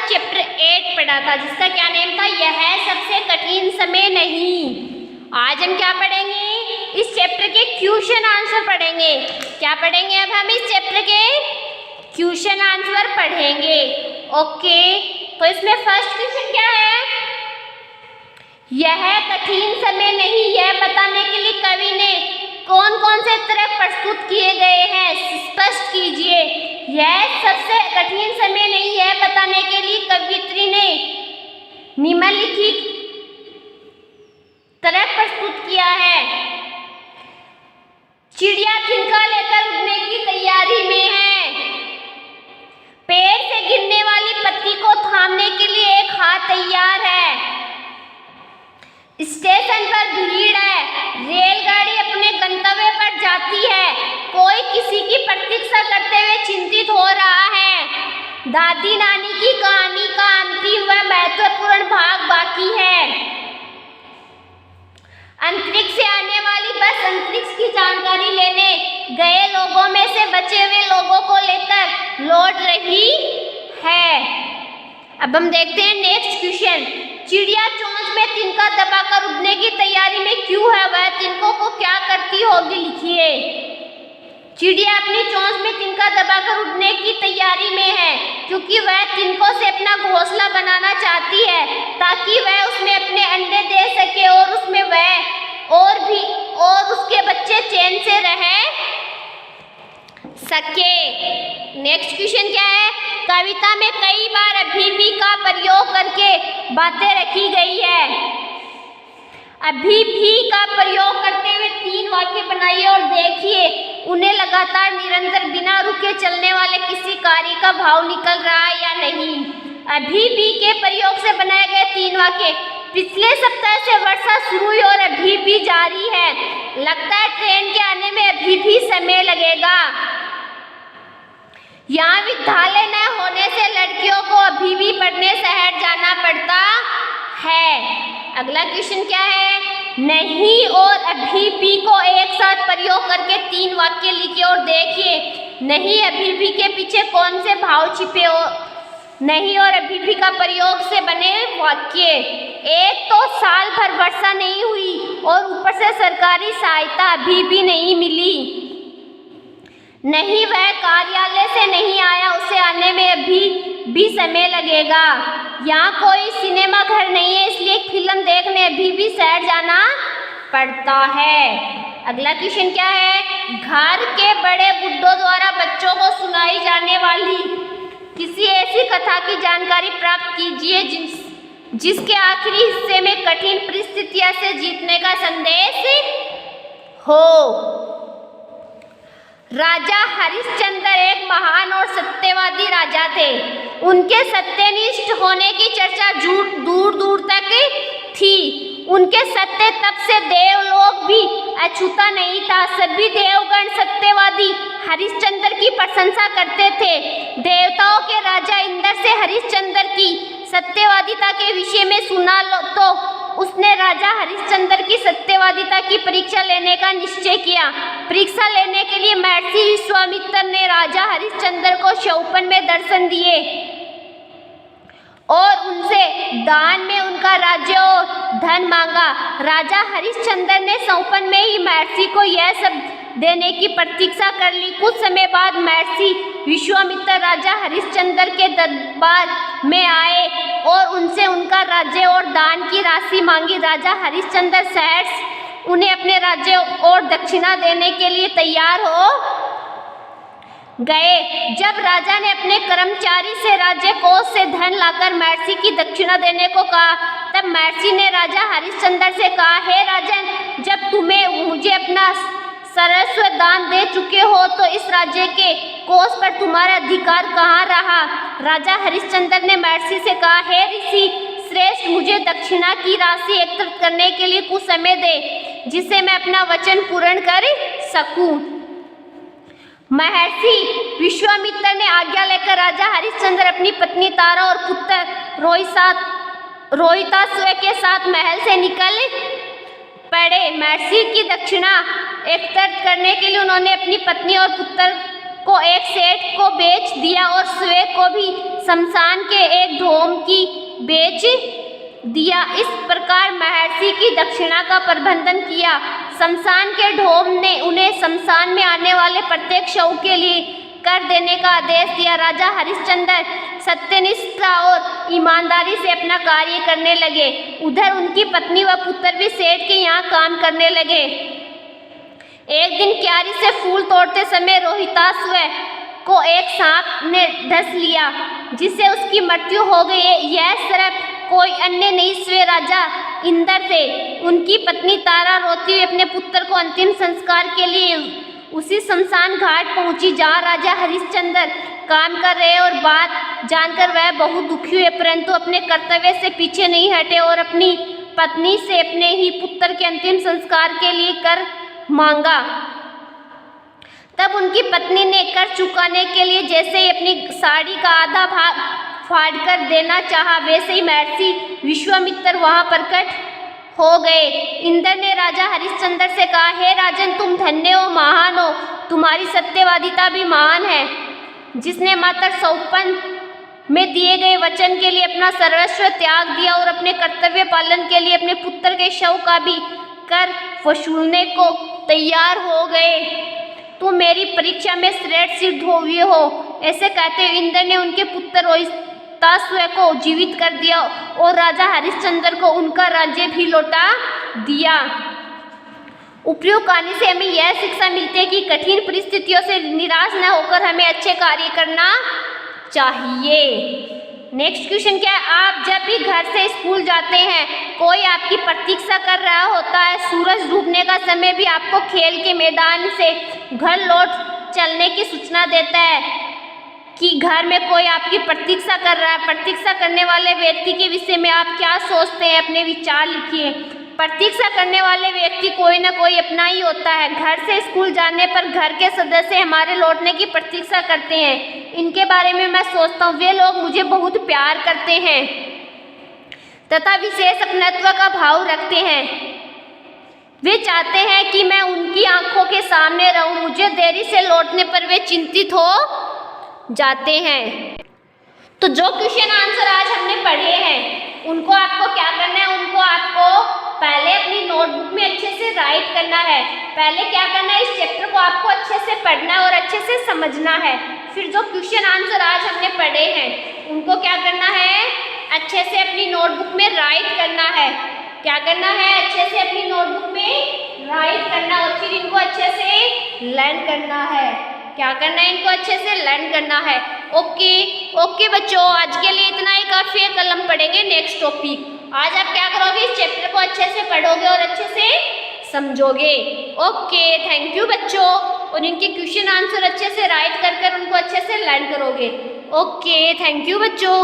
Chapter 8 पढ़ा था, जिसका क्या नेम था, यह सबसे कठिन समय नहीं। आज हम क्या पढ़ेंगे, इस चैप्टर के क्वेश्चन आंसर पढ़ेंगे। क्या पढ़ेंगे अब हम इस चैप्टर के क्वेश्चन आंसर पढ़ेंगे। ओके, तो इसमें फर्स्ट क्वेश्चन क्या है, यह कठिन समय नहीं, यह बताने के लिए कवि ने कौन कौन से तर्क प्रस्तुत किए गए हैं, स्पष्ट कीजिए। यह सबसे कठिन समय नहीं है बताने के लिए कवियत्री ने निम्नलिखित तर्क प्रस्तुत किया है। चिड़िया तिनका लेकर उड़ने की तैयारी में है। पेड़ से गिरने वाली पत्ती को थामने के लिए एक हाथ तैयार है। स्टेशन पर भीड़ है। रेलगाड़ी अपने गंतव्य पर जाती है। कोई किसी की प्रतीक्षा करते हुए चिंतित हो रहा है। दादी नानी की कहानी का अंतिम व महत्वपूर्ण भाग बाकी है। अंतरिक्ष से आने वाली बस अंतरिक्ष की जानकारी लेने गए लोगों में से बचे हुए लोगों को लेकर लौट रही है। अब हम देखते हैं नेक्स्ट क्वेश्चन। चिड़िया चोंच में तिनका दबाकर उड़ने की तैयारी में क्यों है, वह तिनकों को क्या करती होगी, लिखिए। चिड़िया अपनी चोंच में तिनका दबाकर उड़ने की तैयारी में है क्योंकि वह तिनकों से अपना घोंसला बनाना चाहती है ताकि वह उसमें अपने अंडे दे सके और उसमें वह और उसके बच्चे चैन से रह सके। नेक्स्ट क्वेश्चन क्या है, कविता में कई बार अभी भी का प्रयोग करके बातें रखी गई है। अभी भी का प्रयोग करते हुए 3 वाक्य बनाइए और देखिए उन्हें लगातार निरंतर बिना रुके चलने वाले किसी कार्य का भाव निकल रहा है या नहीं। अभी भी के प्रयोग से बनाए गए 3 वाक्य, पिछले सप्ताह से वर्षा शुरू हुई और अभी भी जारी है। लगता है ट्रेन के आने में अभी भी समय लगेगा। यहाँ विद्यालय न होने से लड़कियों को अभी भी पढ़ने शहर जाना पड़ता है। अगला क्वेश्चन क्या है, नहीं और अभी भी को एक साथ प्रयोग करके 3 वाक्य लिखिए और देखिए नहीं अभी भी के पीछे कौन से भाव छिपे हो। नहीं और अभी भी का प्रयोग से बने वाक्य, एक तो साल भर वर्षा नहीं हुई और ऊपर से सरकारी सहायता अभी भी नहीं मिली। नहीं वह कार्यालय से नहीं आया, उसे आने में अभी भी समय लगेगा। यहाँ कोई सिनेमा घर नहीं है इसलिए फिल्म देखने अभी भी शहर जाना पड़ता है। अगला क्वेश्चन क्या है, घर के बड़े बुड्ढों द्वारा बच्चों को सुनाई जाने वाली किसी ऐसी कथा की जानकारी प्राप्त कीजिए जिसके आखिरी हिस्से में कठिन परिस्थितियों से जीतने का संदेश हो। राजा हरिश्चंद्र एक महान और सत्यवादी राजा थे। उनके सत्यनिष्ठ होने की चर्चा दूर दूर तक थी। उनके सत्य तप से देवलोक भी अछूता नहीं था। सभी देवगण सत्यवादी हरिश्चंद्र की प्रशंसा करते थे। देवताओं के राजा इंद्र से हरिश्चंद्र की सत्यवादिता के विषय में सुना तो उसने राजा हरिश्चंद्र की सत्यवादिता की परीक्षा लेने का निश्चय किया। परीक्षा लेने के लिए महर्षि विश्वामित्र ने राजा हरिश्चंद्र को शौपन में दर्शन दिए और उनसे दान में उनका राज्य और धन मांगा। राजा हरिश्चंद्र ने शौपन में ही महर्षि को यह सब देने की प्रतीक्षा कर ली। कुछ समय बाद महर्षि विश्वामित्र राजा हरिश्चंद्र के दरबार में आए और उनसे उनका राज्य और दान की राशि मांगी। राजा हरिश्चंद्र सहर्ष उन्हें अपने राज्य और दक्षिणा देने के लिए तैयार हो गए। जब राजा ने अपने कर्मचारी से राज्य कोष से धन लाकर महर्षि की दक्षिणा देने को कहा, तब महर्षि ने राजा हरिश्चंद्र से कहा, हे राजन, जब तुम्हें मुझे अपना सर्वस्व दान दे चुके हो तो इस राज्य के कोष पर तुम्हारा अधिकार कहाँ रहा। राजा हरिश्चंद्र ने महर्षि से कहा, हे ऋषि श्रेष्ठ, मुझे दक्षिणा की राशि एकत्रित करने के लिए कुछ समय दे जिससे मैं अपना वचन पूर्ण कर सकूं। महर्षि विश्वामित्र ने आज्ञा लेकर राजा हरिश्चंद्र अपनी पत्नी तारा और पुत्र रोहिताश्व के साथ महल से निकल पड़े। महर्षि की दक्षिणा एकत्रित करने के लिए उन्होंने अपनी पत्नी और पुत्र को एक सेठ को बेच दिया और स्वयं को भी शमशान के एक ढोम की बेच दिया। इस प्रकार महर्षि की दक्षिणा का प्रबंधन किया। शमशान के ढोम ने उन्हें शमशान में आने वाले प्रत्येक शव के लिए कर देने का आदेश दिया। राजा हरिश्चंद्र सत्यनिष्ठा और ईमानदारी से अपना कार्य करने लगे। उधर उनकी पत्नी व पुत्र भी सेठ के यहाँ काम करने लगे। एक दिन क्यारी से फूल तोड़ते समय रोहिताश्व को एक सांप ने डस लिया, जिससे उसकी मृत्यु हो गई। यह सिर्फ कोई अन्य नहीं, स्वयं राजा इंद्र थे। उनकी पत्नी तारा रोती हुई अपने पुत्र को अंतिम संस्कार के लिए उसी शमशान घाट पहुंची जहां राजा हरिश्चंद्र काम कर रहे और बात जानकर वह बहुत दुखी हुए, परंतु अपने कर्तव्य से पीछे नहीं हटे और अपनी पत्नी से अपने ही पुत्र के अंतिम संस्कार के लिए कर मांगा। तब उनकी पत्नी ने कर चुकाने के लिए जैसे ही अपनी साड़ी का आधा भाग फाड़ कर देना चाहा, वैसे ही महर्षि विश्वामित्र वहां प्रकट हो गए। इंद्र ने राजा हरिश्चंद्र से कहा, हे राजन, तुम धन्य हो, महान हो, तुम्हारी सत्यवादिता भी महान है। जिसने मात्र सौपन में दिए गए वचन के लिए अपना सर्वस्व त्याग दिया और अपने कर्तव्य पालन के लिए अपने पुत्र के शव का भी कर वसूलने को तैयार हो गए। तुम मेरी परीक्षा में श्रेष्ठ सिद्ध हुए हो। ऐसे कहते हुए इंद्र ने उनके पुत्र रोहिताश्व को जीवित कर दिया और राजा हरिश्चंद्र को उनका राज्य भी लौटा दिया। उपयुक्त कहानी से हमें यह शिक्षा मिलती है कि कठिन परिस्थितियों से निराश न होकर हमें अच्छे कार्य करना चाहिए। नेक्स्ट क्वेश्चन क्या है? आप जब भी घर से स्कूल जाते हैं, कोई आपकी प्रतीक्षा कर रहा होता है। सूरज डूबने का समय भी आपको खेल के मैदान से घर लौट चलने की सूचना देता है कि घर में कोई आपकी प्रतीक्षा कर रहा है। प्रतीक्षा करने वाले व्यक्ति के विषय में आप क्या सोचते हैं? अपने विचार लिखिए। प्रतीक्षा करने वाले व्यक्ति कोई ना कोई अपना ही होता है। घर से स्कूल जाने पर घर के सदस्य हमारे लौटने की प्रतीक्षा करते हैं। इनके बारे में मैं सोचता हूँ, वे लोग मुझे बहुत प्यार करते हैं तथा विशेष अपनत्व का भाव रखते हैं। वे चाहते हैं कि मैं उनकी आंखों के सामने रहूं। मुझे देरी से लौटने पर वे चिंतित हो जाते हैं। तो जो क्वेश्चन आंसर आज हमने पढ़े हैं, उनको आपको क्या करना है? उनको आपको पहले अपनी नोटबुक में अच्छे से राइट करना है। पहले क्या करना है? इस चैप्टर को आपको अच्छे से पढ़ना है और अच्छे से समझना है। फिर जो क्वेश्चन आंसर आज हमने पढ़े हैं, उनको क्या करना है? अच्छे से अपनी नोटबुक में राइट करना है। क्या करना है? अच्छे से अपनी नोटबुक में राइट करना और फिर इनको अच्छे से लर्न करना है। क्या करना है? इनको अच्छे से लर्न करना है। ओके बच्चों, आज के लिए इतना ही काफी है। कल हम पढ़ेंगे नेक्स्ट टॉपिक। आज आप क्या करोगे? इस चैप्टर को अच्छे से पढ़ोगे और अच्छे से समझोगे। ओके, थैंक यू बच्चों। और इनके क्वेश्चन आंसर अच्छे से राइट कर उनको अच्छे से लर्न करोगे। ओके, थैंक यू बच्चों।